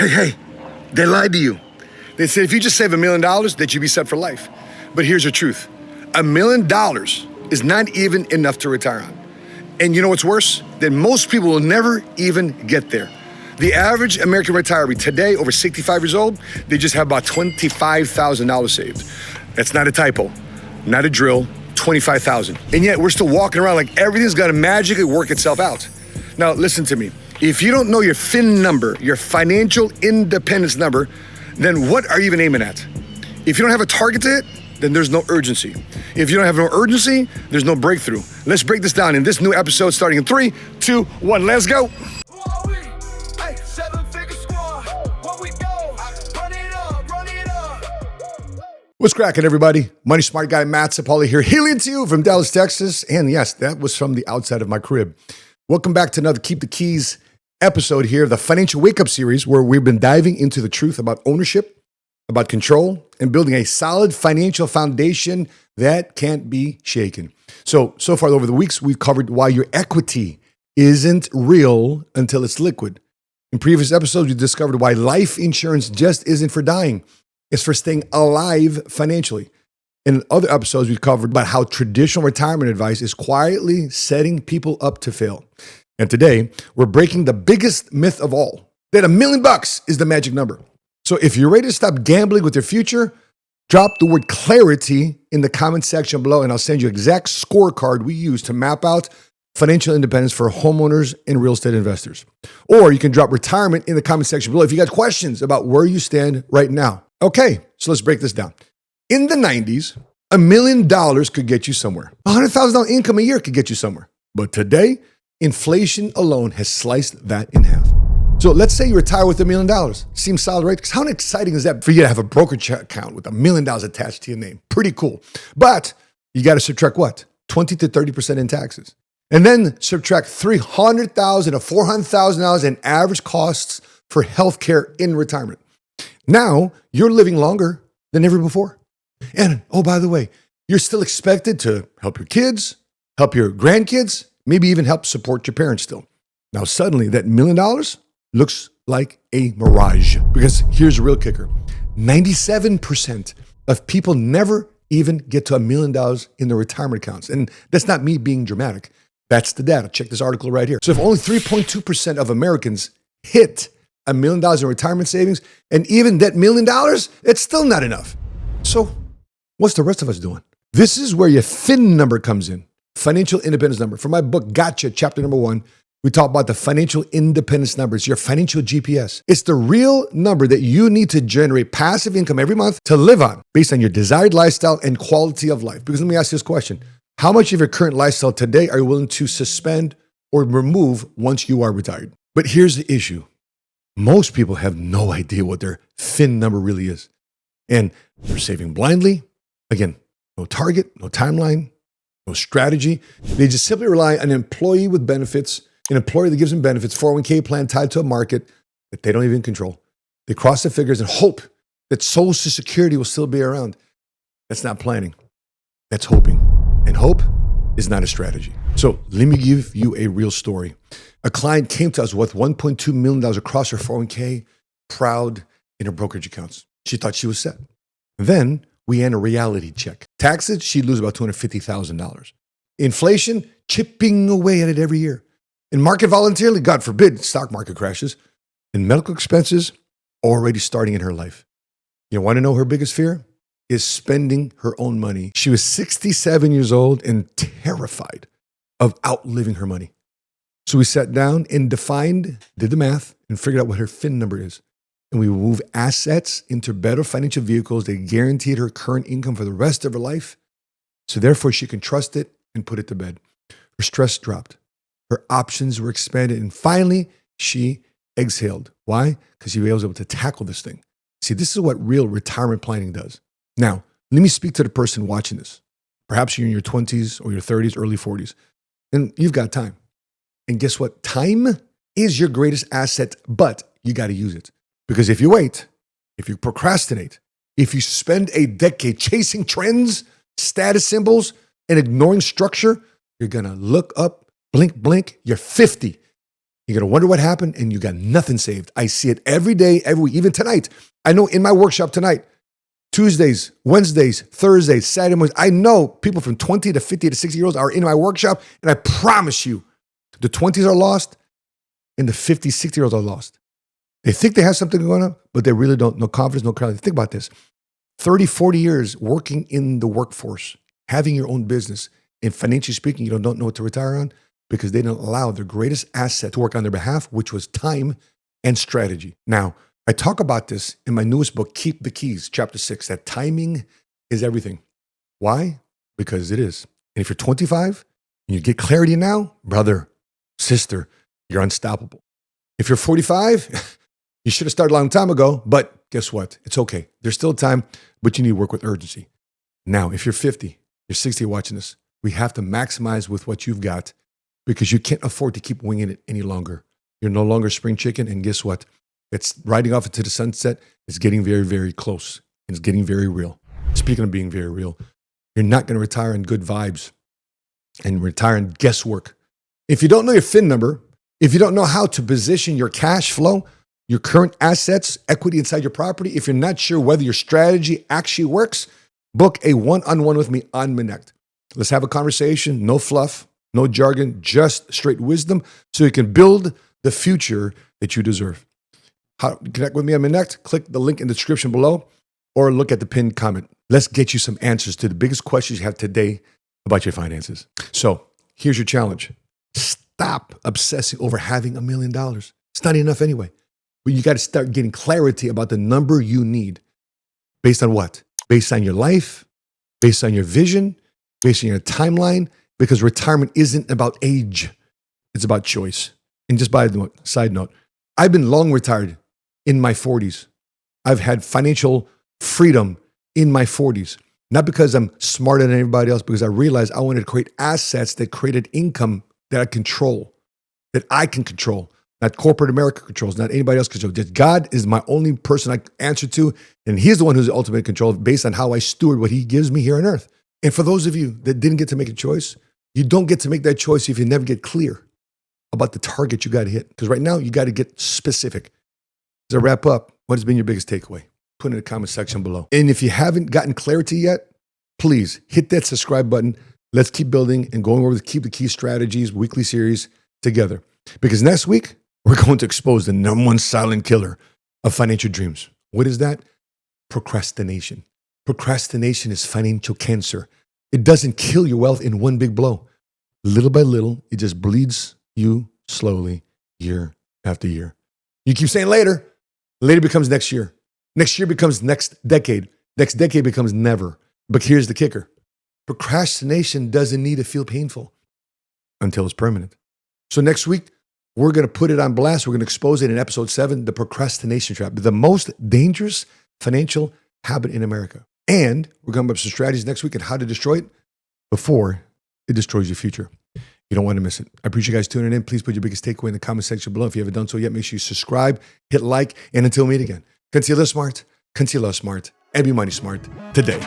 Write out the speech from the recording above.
Hey, they lied to you. They said if you just save $1 million, that you'd be set for life. But here's the truth. $1 million is not even enough to retire on. And you know what's worse? That most people will never even get there. The average American retiree today, over 65 years old, they just have about $25,000 saved. That's not a typo, not a drill, 25,000. And yet we're still walking around like everything's gonna magically work itself out. Now, listen to me. If you don't know your FIN number, your financial independence number, then what are you even aiming at? If you don't have a target to hit, then there's no urgency. If you don't have no urgency, there's no breakthrough. Let's break this down in this new episode starting in 3, 2, 1, let's go. What's cracking, everybody? Money Smart Guy Matt Sapaula here, hailing to you from Dallas, Texas. And yes, that was from the outside of my crib. Welcome back to another Keep the Keys episode here of the Financial Wake Up series, where we've been diving into the truth about ownership, about control, and building a solid financial foundation that can't be shaken. So far over the weeks, we've covered why your equity isn't real until it's liquid. In previous episodes, we discovered why life insurance just isn't for dying. It's for staying alive financially. In other episodes, we've covered about how traditional retirement advice is quietly setting people up to fail. And today, we're breaking the biggest myth of all, that $1 million is the magic number. So if you're ready to stop gambling with your future, drop the word clarity in the comment section below, and I'll send you an exact scorecard we use to map out financial independence for homeowners and real estate investors. Or you can drop retirement in the comment section below if you got questions about where you stand right now. Okay, so let's break this down. In the 90s, $1 million could get you somewhere. $100,000 income a year could get you somewhere. But today, inflation alone has sliced that in half. So let's say you retire with $1 million. Seems solid, right? Because how exciting is that for you to have a brokerage account with $1 million attached to your name? Pretty cool. But you got to subtract what? 20 to 30% in taxes. And then subtract $300,000 to $400,000 in average costs for healthcare in retirement. Now you're living longer than ever before. And oh, by the way, you're still expected to help your kids, help your grandkids, maybe even help support your parents still. Now suddenly that $1 million looks like a mirage, because here's the real kicker. 97% of people never even get to $1 million in their retirement accounts. And that's not me being dramatic. That's the data. Check this article right here. So if only 3.2% of Americans hit $1 million in retirement savings, and even that $1 million, it's still not enough. So what's the rest of us doing? This is where your FIN number comes in, financial independence number. For my book, Gotcha, chapter number 1, we talk about the financial independence number. It's your financial GPS. It's the real number that you need to generate passive income every month to live on based on your desired lifestyle and quality of life. Because let me ask you this question. How much of your current lifestyle today are you willing to suspend or remove once you are retired? But here's the issue. Most people have no idea what their FIN number really is. And they're saving blindly. Again, no target, no timeline, no strategy. They just simply rely on an employee with benefits, an employer that gives them benefits, 401k plan tied to a market that they don't even control. They cross the figures and hope that Social Security will still be around. That's not planning. That's hoping. And hope is not a strategy. So let me give you a real story. A client came to us with $1.2 million across her 401k, proud in her brokerage accounts. She thought she was set. Then we ran a reality check. Taxes, she'd lose about $250,000. Inflation, chipping away at it every year. And market volatility, God forbid, stock market crashes. And medical expenses, already starting in her life. You want to know her biggest fear? Is spending her own money. She was 67 years old and terrified of outliving her money. So we sat down and did the math, and figured out what her FIN number is. And we moved assets into better financial vehicles that guaranteed her current income for the rest of her life. So therefore, she can trust it and put it to bed. Her stress dropped. Her options were expanded. And finally, she exhaled. Why? Because she was able to tackle this thing. See, this is what real retirement planning does. Now, let me speak to the person watching this. Perhaps you're in your 20s or your 30s, early 40s, and you've got time. And guess what? Time is your greatest asset, but you got to use it. Because if you wait, if you procrastinate, if you spend a decade chasing trends, status symbols, and ignoring structure, you're going to look up, blink, blink, you're 50. You're going to wonder what happened and you got nothing saved. I see it every day, every week, even tonight. I know in my workshop tonight, Tuesdays, Wednesdays, Thursdays, Saturday mornings, I know people from 20 to 50 to 60-year-olds are in my workshop, and I promise you, the 20s are lost and the 50, 60-year-olds are lost. They think they have something going on, but they really don't. No confidence, no clarity. Think about this. 30, 40 years working in the workforce, having your own business, and financially speaking, you don't know what to retire on because they don't allow their greatest asset to work on their behalf, which was time and strategy. Now, I talk about this in my newest book, Keep the Keys, chapter 6, that timing is everything. Why? Because it is. And if you're 25 and you get clarity now, brother, sister, you're unstoppable. If you're 45, you should have started a long time ago, but guess what? It's okay. There's still time, but you need to work with urgency. Now, if you're 50, you're 60 watching this, we have to maximize with what you've got because you can't afford to keep winging it any longer. You're no longer spring chicken, and guess what? It's riding off into the sunset. It's getting very, very close. It's getting very real. Speaking of being very real, you're not going to retire in good vibes and retire in guesswork. If you don't know your FIN number, if you don't know how to position your cash flow, your current assets, equity inside your property, if you're not sure whether your strategy actually works, book a one-on-one with me on Minnect. Let's have a conversation, no fluff, no jargon, just straight wisdom so you can build the future that you deserve. How to connect with me on Minnect? Click the link in the description below or look at the pinned comment. Let's get you some answers to the biggest questions you have today about your finances. So here's your challenge. Stop obsessing over having $1 million. It's not enough anyway. But you got to start getting clarity about the number you need. Based on what? Based on your life, based on your vision, based on your timeline, because retirement isn't about age. It's about choice. And just by the side note, I've been long retired in my 40s. I've had financial freedom in my 40s. Not because I'm smarter than everybody else, because I realized I wanted to create assets that created income that I control, that I can control. Not corporate America controls, not anybody else controls. Just God is my only person I answer to, and He's the one who's the ultimate control based on how I steward what He gives me here on earth. And for those of you that didn't get to make a choice, you don't get to make that choice if you never get clear about the target you got to hit. Because right now, you got to get specific. As I wrap up, what has been your biggest takeaway? Put it in the comment section below. And if you haven't gotten clarity yet, please hit that subscribe button. Let's keep building and going over the Keep the Key Strategies weekly series together. Because next week, we're going to expose the number one silent killer of financial dreams. What is that? Procrastination. Procrastination is financial cancer. It doesn't kill your wealth in one big blow. Little by little, it just bleeds you slowly year after year. You keep saying later. Later becomes next year. Next year becomes next decade. Next decade becomes never. But here's the kicker. Procrastination doesn't need to feel painful until it's permanent. So next week, we're going to put it on blast. We're going to expose it in episode 7, the procrastination trap, the most dangerous financial habit in America. And we're going to have some strategies next week on how to destroy it before it destroys your future. You don't want to miss it. I appreciate you guys tuning in. Please put your biggest takeaway in the comment section below. If you haven't done so yet, make sure you subscribe, hit like, and until we meet again, conceal smart, and be money smart today.